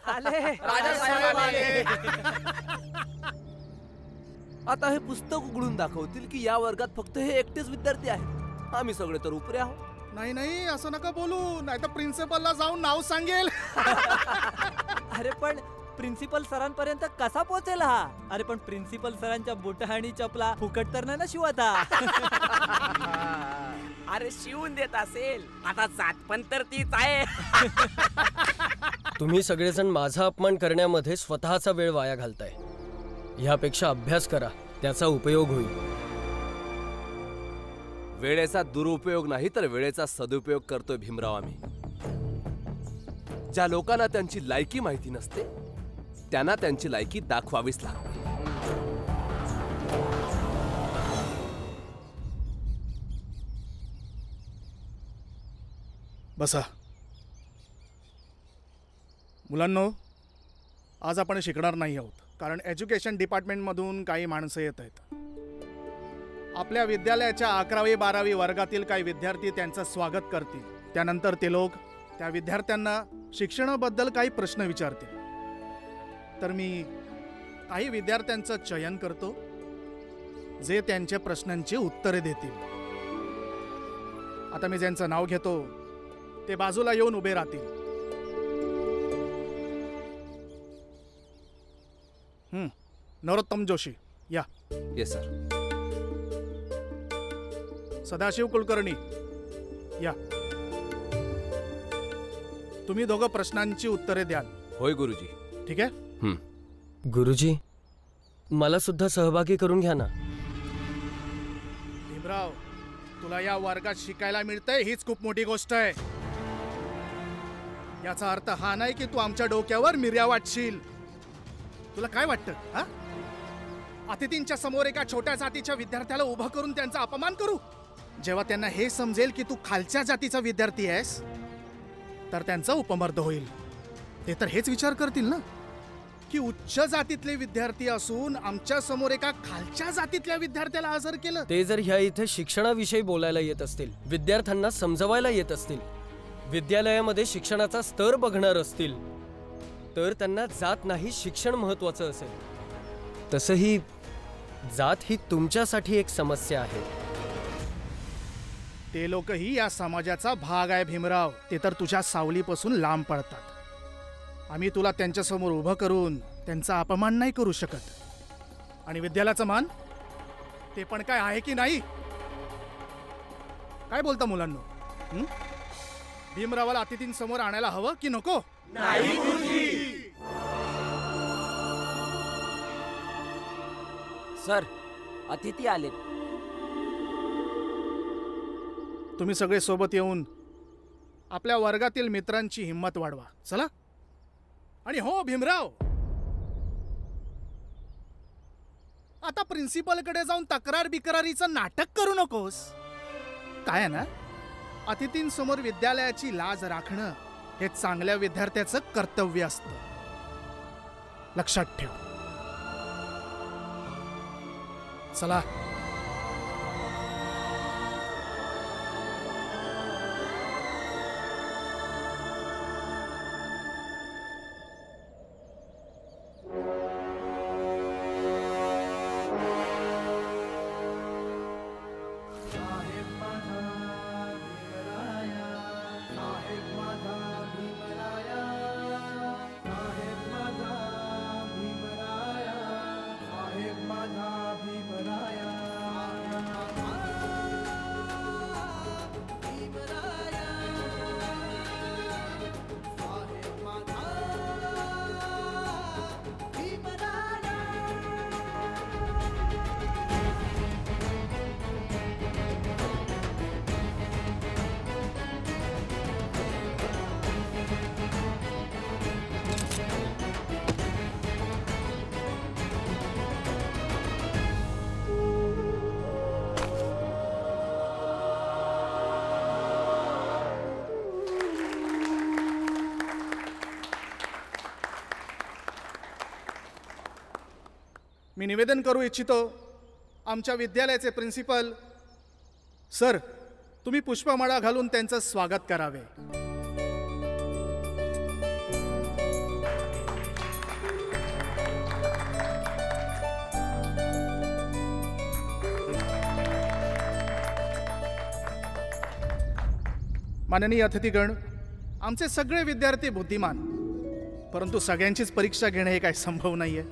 आले आता हे पुस्तक उघडून दाखवतील की या वर्गात फक्त हे एकटेच विद्यार्थी आहेत, आम्ही सगळे तर उपरे आहोत. नाही नाही, असं नका बोलू, नाही तर प्रिन्सिपलला जाऊन नाव सांगेल. अरे पण प्रिन्सिपल सरांपर्यंत कसा पोहोचेल हा? अरे पण प्रिन्सिपल सरांच्या बुट आणि चपला फुकट तर नाही ना शिवता? अरे शिवून देत असेल, आता जात पण तर तीच आहे. तुम्ही सगळेजण माझा अपमान करण्यामध्ये स्वतःचा वेळ वाया घालताय. ह्यापेक्षा अभ्यास करा, त्याचा उपयोग होईल. वेळेचा दुरुपयोग नाही तर वेळेचा सदुपयोग करतोय भीमराव आम्ही. ज्या लोकांना त्यांची लायकी माहिती नसते त्यांना त्यांची लायकी दाखवावीच लागते. बसा. मुलांनो, आज आपण शिकणार नाही आहोत, कारण एज्युकेशन डिपार्टमेंटमधून काही माणसं येत आहेत. आपल्या विद्यालयाच्या 11वी 12वी वर्गातील काही विद्यार्थी त्यांचं स्वागत करतील. त्यानंतर ते लोक त्या विद्यार्थ्यांना शिक्षणाबद्दल काही प्रश्न विचारतील. तर मी काही विद्यार्थ्यांचं चयन करतो जे त्यांच्या प्रश्नांची उत्तरे देतील. आता मी ज्यांचं नाव घेतो ते बाजूला येऊन उभे राहतील. नरोत्तम जोशी या. Yes sir. सदाशिव कुलकर्णी या. तुम्ही दोघं प्रश्नांची उत्तरे द्याल. होय गुरुजी. ठीक आहे. गुरुजी, मला सुद्धा सहभागी करून घ्या ना. भीमराव, तुला या वर्गात शिकायला मिळतंय हीच खूप मोठी गोष्ट आहे. याचा अर्थ हा नाही की तू आमच्या डोक्यावर मिऱ्या वाटशील. तुला काय वाटतं? हा, अतिथींच्या समोर एका छोट्या जातीच्या विद्यार्थ्याला उभं करून त्यांचा अपमान करू? जेव्हा त्यांना हे समजेल की तू खालच्या जातीचा विद्यार्थी आहेस तर त्यांचा उपमर्द होईल. ते तर हेच विचार करतील ना की उच्च जातीतले विद्यार्थी असून आमच्या समोर एका खालच्या जातीतल्या विद्यार्थ्याला हजर केलं. ते जर ह्या इथे शिक्षणाविषयी बोलायला येत असतील, विद्यार्थ्यांना समजवायला येत असतील, विद्यालयामध्ये शिक्षणाचा स्तर बघणार असतील, तर त्यांना जात नाही शिक्षण महत्वाचं असेल. तसंही जात ही तुमच्यासाठी एक समस्या आहे. ते लोकही या समाजाचा भाग आहे भीमराव. ते तर तुझ्या सावलीपासून लांब पडतात. आम्ही तुला त्यांच्यासमोर उभं करून त्यांचा अपमान नाही करू शकत. आणि विद्यालयाचा मान ते पण काय आहे की नाही? काय बोलता मुलांनो? भीमरावाला अतिथींसमोर आणायला हवं की नको? नाही गुरुजी. सर, अतिथी आलेत. तुम्ही सगळे सोबत येऊन आपल्या वर्गातील मित्रांची हिंमत वाढवा. चला. आणि हो भीमराव, आता प्रिन्सिपलकडे जाऊन तक्रार बिक्रारीचं नाटक करू नकोस. काय आहे ना, अतिथींसमोर विद्यालयाची लाज राखणं हे चांगल्या विद्यार्थ्याचं कर्तव्य असतं. लक्षात ठेव. चला. मी निवेदन करू इच्छितो, आमच्या विद्यालयाचे प्रिन्सिपल सर, तुम्ही पुष्पमाळा घालून त्यांचं स्वागत करावे. माननीय अतिथीगण, आमचे सगळे विद्यार्थी बुद्धिमान, परंतु सगळ्यांचीच परीक्षा घेणे हे काय संभव नाहीये.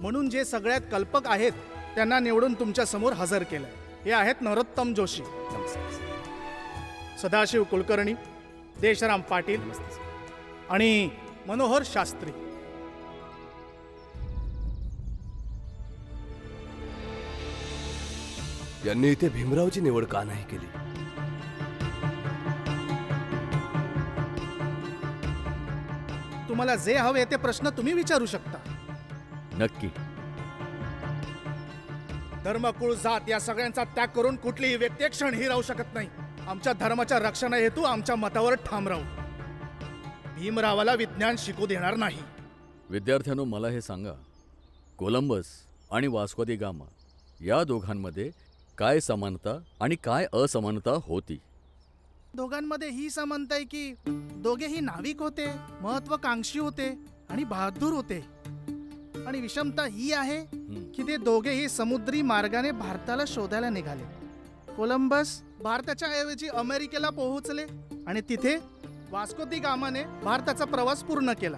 म्हणून जे सगळ्यात कल्पक आहेत त्यांना निवडून तुमच्या समोर हजर केलंय. हे आहेत नरोत्तम जोशी, सदाशिव कुलकर्णी, देशराम पाटील आणि मनोहर शास्त्री. यांनी इथे भीमरावची निवड का नाही केली? तुम्हाला जे हवे ते प्रश्न तुम्ही विचारू शकता. नक्की. धर्म, कुळ, जात या सगळ्यांचा त्याग करून कुठलीही व्यक्ती एक क्षणही राहू शकत नाही. आमच्या धर्माच्या रक्षणा हेतू आमच्या मतावर ठाम राहू. भीमरावाला विज्ञान शिकू देणार नाही. विद्यार्थ्यांनो, मला हे सांगा, कोलंबस आणि वास्को दी गामा या दोघांमध्ये काय समानता आणि काय असमानता होती? दोघांमध्ये ही समानता आहे की दोघेही नाविक होते, महत्वाकांक्षी होते आणि बहादूर होते. आणि विषमता ही आहे की ते दोघेही समुद्री मार्गाने भारताला शोधायला निघाले. कोलंबस भारताच्या ऐवजी अमेरिकेला पोहोचले आणि तिथे वास्को दी गामाने भारताचा प्रवास पूर्ण केला.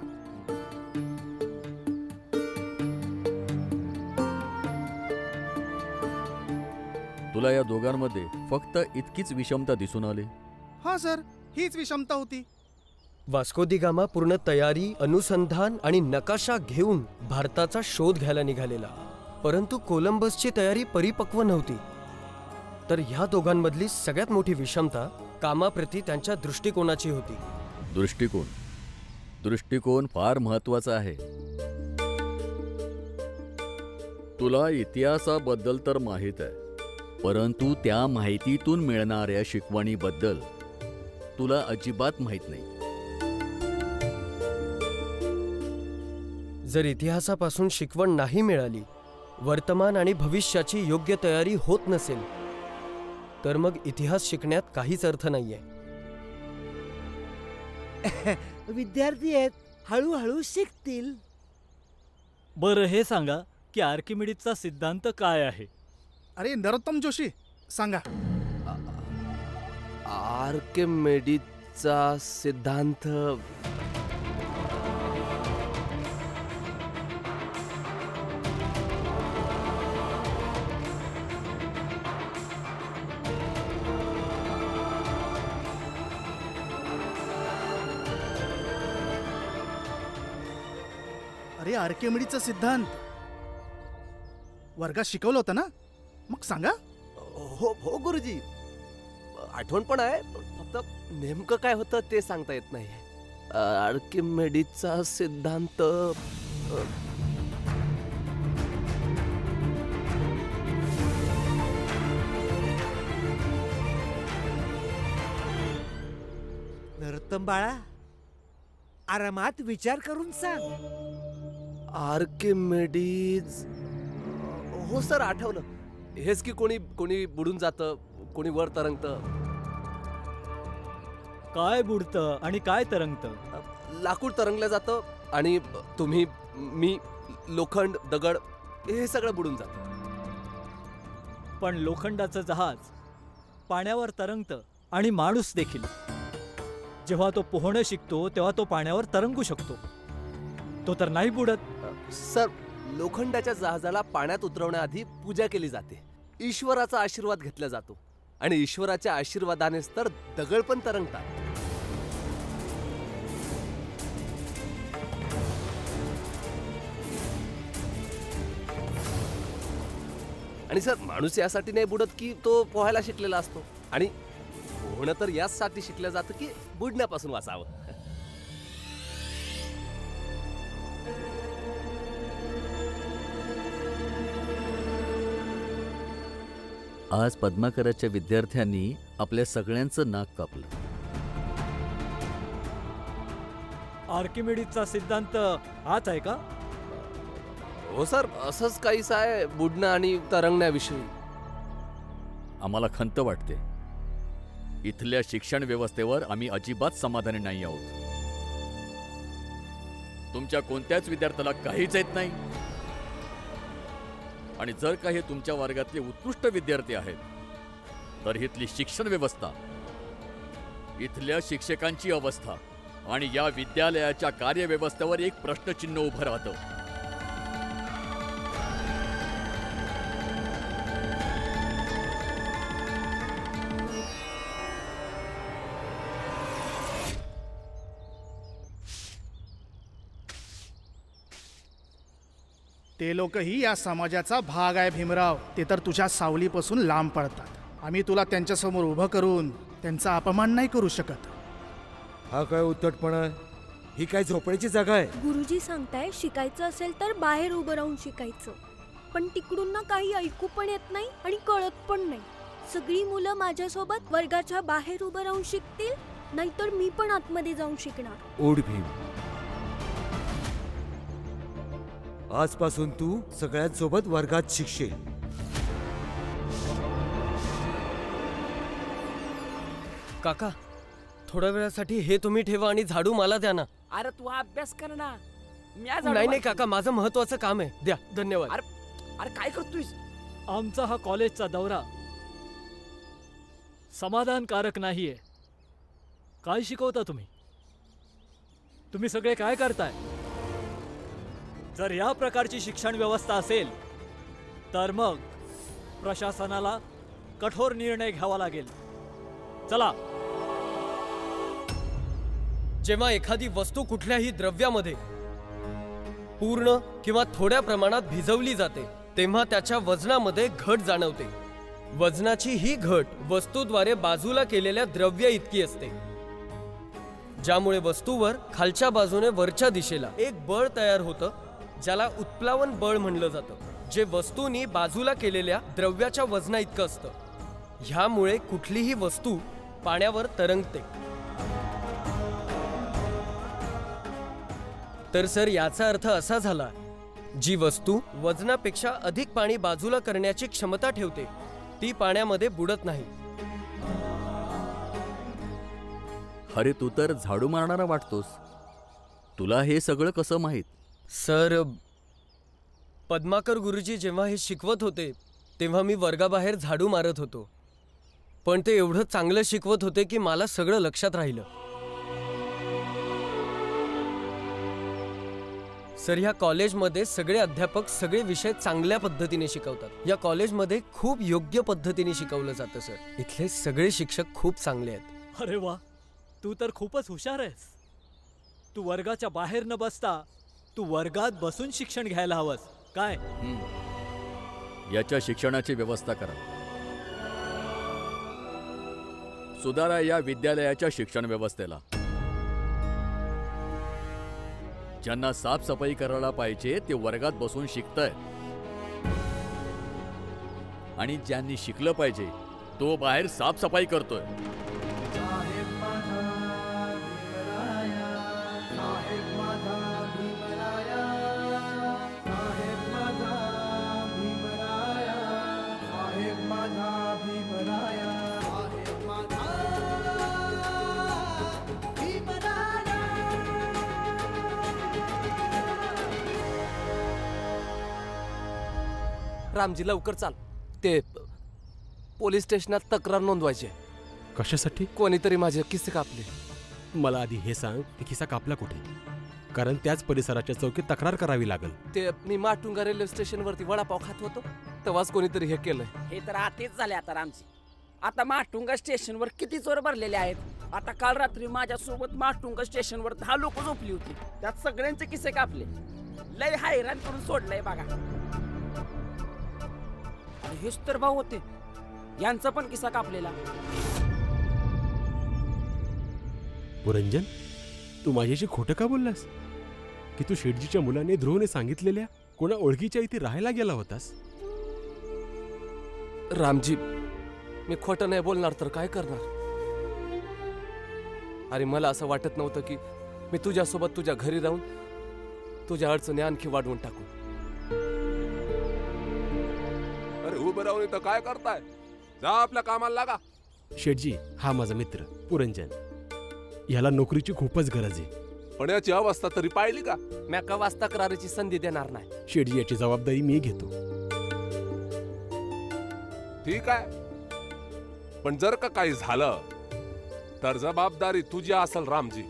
तुला या दोघांमध्ये फक्त इतकीच विषमता दिसून आली? हा सर, हीच विषमता होती. वास्को दी गामा पूर्ण तयारी, अनुसंधान आणि नकाशा घेऊन भारताचा शोध घ्यायला निघालेला, परंतु कोलंबसची तयारी परिपक्व नव्हती. तर ह्या दोघांमधली सगळ्यात मोठी विषमता कामाप्रती त्यांच्या दृष्टिकोनाची होती. दृष्टिकोन फार महत्वाचा आहे. तुला इतिहासाबद्दल तर माहीत आहे, परंतु त्या माहितीतून मिळणाऱ्या शिकवणीबद्दल तुला अजिबात माहीत नाही. जर इतिहासापासून शिकवण नाही मिळाली, वर्तमान आणि भविष्याची योग्य तयारी होत नसेल, तर मग इतिहास शिकण्यात काहीच अर्थ नाहीये. विद्यार्थी आहेत, हळूहळू शिकतील. बरं हे सांगा की आर्किमिडीजचा सिद्धांत काय आहे? अरे नरोत्तम जोशी, सांगा. आर्किमिडीजचा सिद्धांत अरे आर्किमिडीजचा सिद्धांत वर्गात शिकवलं होतं ना? मग सांगा. हो हो गुरुजी, आठवण पण आहे, फक्त नेमकं काय होतं ते सांगता येत नाही. आर्किमिडीजचा सिद्धांत नरोत्तम बाळा, आरामात विचार करून सांग. आर्किमिडीज, हो सर, आठवलं. हेच की कोणी कोणी बुडून जातं, कोणी वर तरंगतं. काय बुडतं आणि काय तरंगतं? लाकूड तरंगलं जातं आणि तुम्ही, मी, लोखंड, दगड हे सगळं बुडून जातं. पण लोखंडाचं जहाज पाण्यावर तरंगतं आणि माणूस देखील. जेव्हा तो पोहणं शिकतो तेव्हा तो पाण्यावर तरंगू शकतो. तो तर नाही बुडत. सर, लोखंडाच्या जहाजाला पाण्यात उतरवण्याआधी पूजा केली जाते, ईश्वराचा आशीर्वाद घेतला जातो आणि ईश्वराच्या आशीर्वादानेच तर दगड पण तरंगतात. आणि सर, माणूस यासाठी नाही बुडत की तो पोहायला शिकलेला असतो, आणि पोहणं तर यासाठी शिकलं जातं की बुडण्यापासून वाचावं. आज पद्माकराच्या विद्यार्थ्यांनी आपल्या सगळ्यांचं नाक कापलं. आर्किमिडीजचा सिद्धांत हाच आहे का? हो सर, असंच काहीच आहे बुडणं आणि तरंगण्याविषयी. आम्हाला खंत वाटते. इथल्या शिक्षण व्यवस्थेवर आम्ही अजिबात समाधानी नाही आहोत. तुमच्या कोणत्याच विद्यार्थ्याला काहीच येत नाही, आणि जर का हे तुमच्या वर्गातले उत्कृष्ट विद्यार्थी आहेत, तर इथली शिक्षण व्यवस्था इथल्या शिक्षकांची अवस्था आणि या विद्यालयाच्या कार्यव्यवस्थेवर एक प्रश्नचिन्ह उभं राहतं. ते लोकही या समाजाचा भाग आहे भीमराव. ते तर तुझ्या सावलीपासून लांब पडतात. आम्ही तुला त्यांच्यासमोर उभं करून त्यांचा अपमान नाही करू शकत. हा काय उद्धटपणा आहे? ही काय झोपण्याची जागा आहे? गुरुजी सांगताय शिकायचं असेल तर बाहेर उभं राहून शिकायचं. पण तिकडून ना काही ऐकू पण येत नाही आणि कळत पण नाही. सगळी मुलं माझ्यासोबत वर्गाच्या बाहेर उभं राहून शिकतील, नाहीतर मी पण आतमध्ये जाऊन शिकणार. ओढ भीम, आजपासून तू सगळ्यांसोबत वर्गात शिकशील. काका, थोड्या वेळासाठी हे तुम्ही ठेवा आणि झाडू मला द्या ना. अरे तू अभ्यास कर ना. मी आज नाही नाही काका, माझं महत्वाचं काम आहे. द्या. धन्यवाद. अरे काय करतोयस? आमचा हा कॉलेजचा दौरा समाधानकारक नाहीये. काय शिकवता तुम्ही? तुम्ही सगळे काय करताय? जर या प्रकारची शिक्षण व्यवस्था असेल तर मग प्रशासनाला कठोर निर्णय घ्यावा लागेल. चला. जेव्हा एखादी वस्तू कुठल्याही द्रव्यामध्ये पूर्ण किंवा थोड्या प्रमाणात भिजवली जाते तेव्हा त्याच्या वजनामध्ये घट जाणवते. वजनाची ही घट वस्तूद्वारे बाजूला केलेल्या द्रव्य इतकी असते, ज्यामुळे वस्तूवर खालच्या बाजूने वरच्या दिशेला एक बळ तयार होतं, ज्याला उत्प्लावन बळ म्हणलं जातं, जे वस्तूनी बाजूला केलेल्या द्रव्याच्या वजना इतकं असतं. ह्यामुळे कुठलीही वस्तू पाण्यावर तरंगते. तर सर, याचा अर्थ असा झाला, जी वस्तू वजनापेक्षा अधिक पाणी बाजूला करण्याची क्षमता ठेवते ती पाण्यामध्ये बुडत नाही. अरे तू तर झाडू मारणारा वाटतोस. तुला हे सगळं कसं माहीत? सर, पद्माकर गुरुजी जेव्हा हे शिकवत होते तेव्हा मी वर्गाबाहेर झाडू मारत होतो. पण ते एवढं चांगलं शिकवत होते की मला सगळं लक्षात राहिलं. सर, ह्या कॉलेजमध्ये सगळे अध्यापक सगळे विषय चांगल्या पद्धतीने शिकवतात. या कॉलेजमध्ये खूप योग्य पद्धतीने शिकवलं जातं सर. इथले सगळे शिक्षक खूप चांगले आहेत. अरे वा, तू तर खूपच हुशार आहेस. तू वर्गाच्या बाहेर न बसता तू वर्गात बसून शिक्षण घ्यायला हवंस. काय? याच्या शिक्षणाची व्यवस्था करा. सुधारा या विद्यालयाच्या शिक्षण व्यवस्थेला. ज्यांना साफसफाई करायला पाहिजे ते वर्गात बसून शिकतायत आणि ज्यांनी शिकलं पाहिजे तो बाहेर साफसफाई करतोय. रामजी लवकर चाल. ते पोलीस स्टेशनात तक्रार नोंदवायची. कशासाठी? कोणीतरी माझे किस्से कापले. मला आधी हे सांग, की खिसा कापला कुठे? कारण त्याच परिसराच्या चौकीत तक्रार करावी लागेल. ते मी माटुंगा रेल्वे स्टेशनवरती वडापाव खात होतो तेव्हाच कोणीतरी हे केलंय. हे तर आतेच झाले आता रामजी. आता माटुंगा स्टेशनवर किती चोर भरलेले आहेत. आता काल रात्री माझ्यासोबत माटुंगा स्टेशनवर 10 लोक झोपली होती. त्यात सगळ्यांचे किस्से कापले. लय हैराण करून सोडलंय बघा. हेच तर भाऊ होते, यांचा पण किस्सा कापलेला. पुरंजन, तू माझ्याशी खोटं का बोललास की तू शेठजीच्या मुलाने ध्रुवने सांगितलेल्या कोणा ओळखीच्या इथे राहायला गेला होतास? रामजी, मी खोटं नाही बोलणार तर काय करणार. अरे मला असं वाटत नव्हतं की मी तुझ्यासोबत तुझ्या घरी राहून तुझ्या अडचणी आणखी वाढवून टाकू. अरे उभं राहून इथं काय करताय? जा आपल्या कामाला लागा. शेठजी, हा माझा मित्र पुरंजन. याला नोकरीची खूपच गरज आहे. पण याची अवस्था तरी पाहिली का? मी कवाच तक्रारीची संधी देणार नाही. शेठजी, याची जबाबदारी मी घेतो. ठीक आहे, पण जर का काही झालं तर जबाबदारी तुझी असेल रामजी.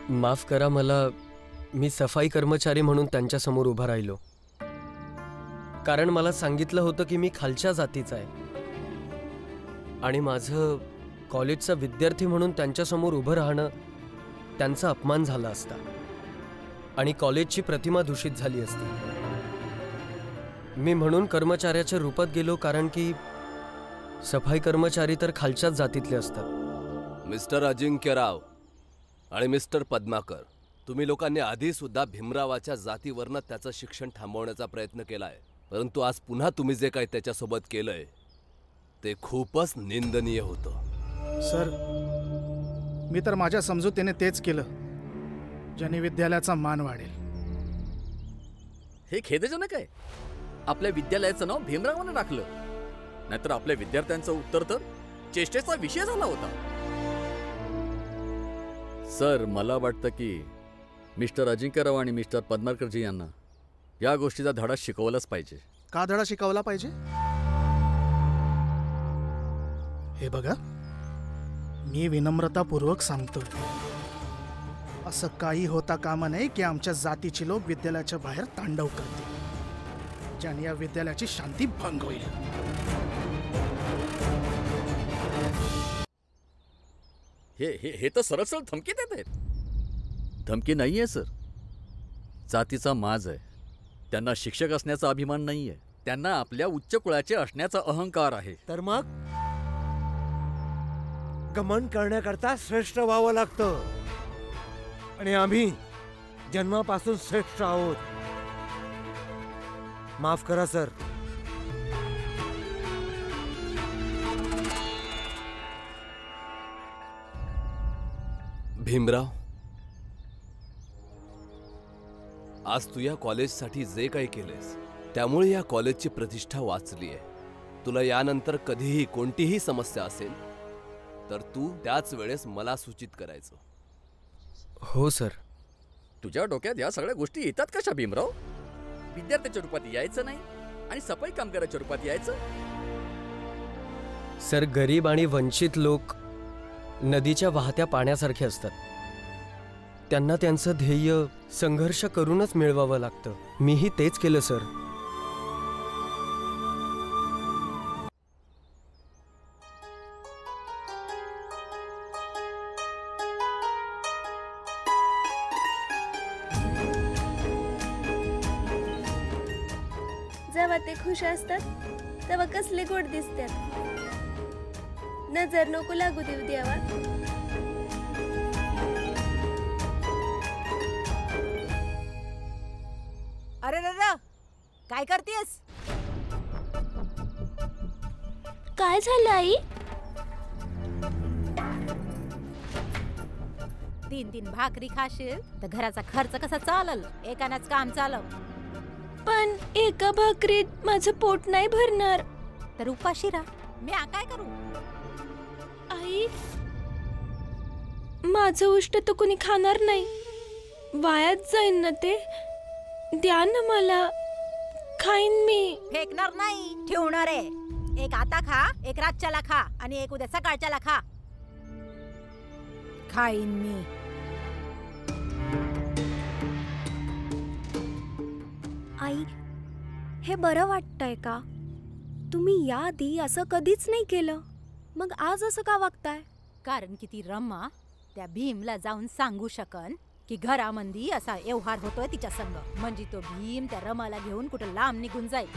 माफ करा मला, मी सफाई कर्मचारी म्हणून त्यांच्यासमोर उभा राहिलो. कारण मला सांगितलं होतं की मी खालच्या जातीचा आहे आणि माझं कॉलेजचा विद्यार्थी म्हणून त्यांच्यासमोर उभं राहणं त्यांचा अपमान झाला असता आणि कॉलेजची प्रतिमा दूषित झाली असती. मी म्हणून कर्मचाऱ्याच्या रूपात गेलो, कारण की सफाई कर्मचारी तर खालच्याच जातीतले असतात. मिस्टर अजिंक्यराव आणि मिस्टर पद्माकर, तुम्ही लोकांनी आधी सुद्धा भीमरावाच्या जातीवरनं त्याचं शिक्षण थांबवण्याचा प्रयत्न केलाय, परंतु आज पुन्हा तुम्ही जे काही त्याच्यासोबत केलंय ते खूपच निंदनीय होतं. सर, मी तर माझ्या समजुतीने तेच केलं ज्याने विद्यालयाचा मान वाढेल. हे खेदजनक आहे. आपल्या विद्यालयाचं नाव भीमरावानं टाकलं, नाहीतर आपल्या विद्यार्थ्यांचं उत्तर तर चेष्टेचा विषय झाला होता. सर, मला वाटतं की मिस्टर अजिंक्यराव आणि मिस्टर पद्माकरजी यांना या गोष्टीचा धडा शिकवलाच पाहिजे. का धडा शिकवला पाहिजे? हे बघा, मी विनम्रतापूर्वक सांगतोय, असं काही होता कामा नये की आमच्या जातीचे लोक विद्यालयाच्या बाहेर तांडव करतील, ज्याने या विद्यालयाची शांती भंग होईल. हे तर सरळ सरळ धमकी देत आहेत. धमकी नाहीये सर, जातीचा माज आहे. त्यांना शिक्षक असण्याचा अभिमान नाहीये, त्यांना आपल्या उच्च कुळाचे असण्याचा अहंकार आहे. तर मग गमन करण्याकरता श्रेष्ठ व्हावं लागतं आणि आम्ही जन्मापासून श्रेष्ठ आहोत. माफ करा सर. भीमराव, आज तू या कॉलेजसाठी जे काही केलेस त्यामुळे या कॉलेजची प्रतिष्ठा वाचली आहे. तुला यानंतर कधीही कोणतीही समस्या असेल तर तू त्याच वेळेस मला सूचित करायचं. हो सर. तुझ्या डोक्यात या सगळ्या गोष्टी येतात कशा भीमराव? विद्यार्थ्याच्या रूपात यायचं नाही आणि सफाई कामगाराच्या रूपात यायचं. सर, गरीब आणि वंचित लोक नदीच्या वाहत्या पाण्यासारखे असतात. त्यांना त्यांचं ध्येय संघर्ष करूनच मिळवावं लागतं. मीही तेच केलं सर. जेव्हा ते खुश असतात तेव्हा कसले गोड दिसतात. नजर नको लागू देऊ द्यावा. अरे दादा, काय करतेस? काय झालं आई? 3 भाकरी खाशील तर घराचा खर्च कसा चालल? एकानाच काम चालव. पण एका भाकरीत माझं पोट नाही भरणार. तर उपाशी राहा. मी काय करू? आई, माझं उष्ट तर कोणी खाणार नाही. वायाच जाईन ना ते. द्या ना मला, खाईन मी. फेकणार नाही, ठेवणार आहे. एक आता खा, एक रातच्याला खा आणि एक उद्या सकाळच्याला खा. खाईन मी. आई, हे बरं वाटतंय का? तुम्ही याआधी असं कधीच नाही केलं, मग आज असं का वागताय? कारण की ती रमा त्या भीमला जाऊन सांगू शकन की घरामंदी असा व्यवहार होतोय तिच्या संग. म्हणजे तो भीम त्या रमाला घेऊन कुठं लांब निघून जाईल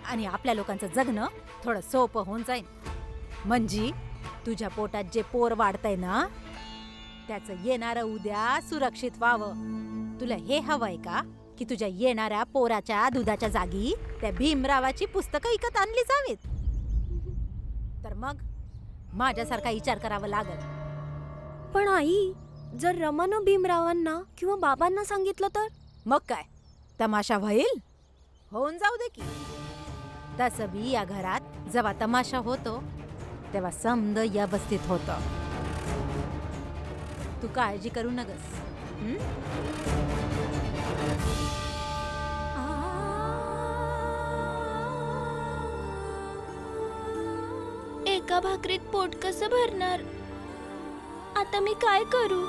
आणि आपल्या लोकांचं जगणं थोडं सोपं होऊन जाईल. म्हणजे तुझ्या पोटात जे पोर वाढतंय ना, त्याचं येणारं उद्या सुरक्षित व्हावं. तुला हे हवंय का की तुझ्या येणाऱ्या पोराच्या दुधाच्या जागी त्या भीमरावाची पुस्तकं विकत आणली जावीत? तर मग माझ्यासारखा विचार करावा लागल. पण आई, जर रमानं भीमरावांना किंवा बाबांना सांगितलं तर? मग काय तमाशा होईल? होऊन जाऊ दे की. तसं बी या घरात जेव्हा तमाशा होतो तेव्हा समद व्यवस्थित होतं. तू काळजी करू नगस. एका भाकरीत पोट कसं भरणार? आता मी काय करू?